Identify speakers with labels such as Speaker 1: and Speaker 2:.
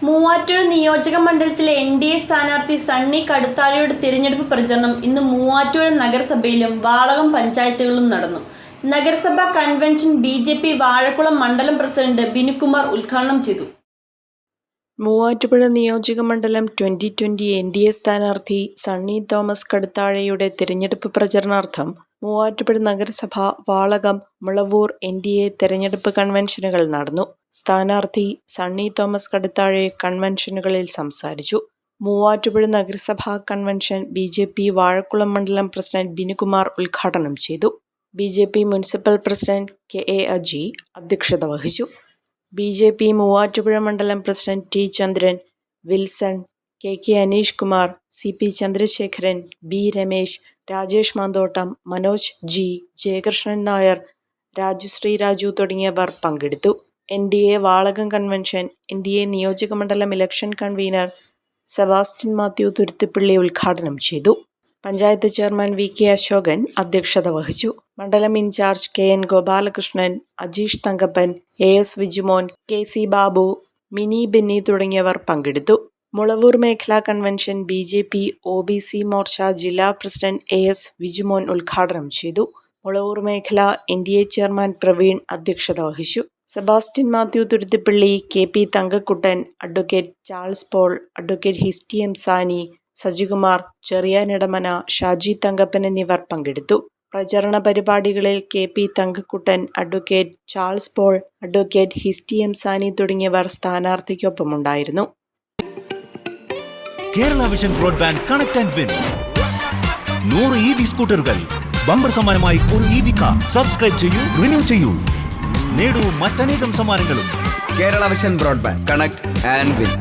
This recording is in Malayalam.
Speaker 1: മൂവാറ്റുപുഴ നിയോജക മണ്ഡലത്തിലെ എൻ.ഡി.എ സ്ഥാനാർത്ഥി സണ്ണി കടുത്താഴയുടെ തിരഞ്ഞെടുപ്പ് പ്രചരണം ഇന്ന് മൂവാറ്റുപുഴ നഗരസഭയിലും വാളകം പഞ്ചായത്തുകളിലും നടന്നു. നഗരസഭാ കൺവെൻഷൻ ബി.ജെ.പി. വാഴക്കുളം മണ്ഡലം പ്രസിഡന്റ് ബിനുകുമാർ ഉദ്ഘാടനം ചെയ്തു.
Speaker 2: മൂവാറ്റുപുഴ നിയോജക മണ്ഡലം 2020 എൻ.ഡി.എ സ്ഥാനാർത്ഥി സണ്ണി തോമസ് കടുത്താഴയുടെ തിരഞ്ഞെടുപ്പ് പ്രചരണാർത്ഥം മൂവാറ്റുപുഴ നഗരസഭ, വാളകം, മുളവൂർ എൻ.ഡി.എ തെരഞ്ഞെടുപ്പ് കൺവെൻഷനുകൾ നടന്നു. സ്ഥാനാർത്ഥി സണ്ണി തോമസ് കടുത്താഴെ കൺവെൻഷനുകളിൽ സംസാരിച്ചു. മൂവാറ്റുപുഴ നഗരസഭാ കൺവെൻഷൻ ബി.ജെ.പി. വാഴക്കുളം മണ്ഡലം പ്രസിഡന്റ് ബിനുകുമാർ ഉദ്ഘാടനം ചെയ്തു. BJP. Municipal president K A. Aji അധ്യക്ഷത വഹിച്ചു. ബി.ജെ.പി. മൂവാറ്റുപുഴ മണ്ഡലം president T. Chandran, Wilson, K. Aneesh Kumar, C P. Chandrasekharan, B. Ramesh, Rajesh Manthottam, Manoj G, Jayakrishnan Nair, Rajushree Raju തുടങ്ങിയവർ പങ്കെടുത്തു. എൻ.ഡി.എ വാളകം കൺവെൻഷൻ എൻ.ഡി.എ നിയോജകമണ്ഡലം election convener Sebastian Mathew Thuruthippally ഉദ്ഘാടനം ചെയ്തു. Panchayat chairman V K. അശോകൻ അധ്യക്ഷത വഹിച്ചു. മണ്ഡലം in charge K N. Gopalakrishnan, Ajeesh Thankappan, A S. Vijumon, K C. Babu, Mini Benny തുടങ്ങിയവർ പങ്കെടുത്തു. മുളവൂർ മേഖലാ കൺവെൻഷൻ ബി.ജെ.പി. ഒ.ബി.സി. മോർച്ച ജില്ലാ പ്രസിഡന്റ് എ.എസ്. വിജുമോൻ ഉദ്ഘാടനം ചെയ്തു. മുളവൂർ മേഖല എൻ.ഡി.എ ചെയർമാൻ പ്രവീൺ അധ്യക്ഷത വഹിച്ചു. Sebastian Mathew Thuruthippally, K P. Thankakuttan, advocate Charles Paul, advocate ഹിസ്റ്റി എം. സാനി, സജികുമാർ, ചെറിയാനിടമന, ഷാജി തങ്കപ്പൻ എന്നിവർ പങ്കെടുത്തു. പ്രചരണ പരിപാടികളിൽ K P. Thankakuttan, advocate Charles Paul, advocate ഹിസ്റ്റി എം. സാനി തുടങ്ങിയവർ സ്ഥാനാർത്ഥിക്കൊപ്പമുണ്ടായിരുന്നു.
Speaker 3: Kerala vision broadband connect and win 100 EV സ്കൂട്ടറുകൾ, ബമ്പർ സമ്മാനമായി ഒരു EV കാർ. സബ്സ്ക്രൈബ് ചെയ്യൂ, റിന്യൂ ചെയ്യൂ, നേടൂ മറ്റനേകം സമ്മാനങ്ങളും.
Speaker 4: Kerala vision broadband connect and win.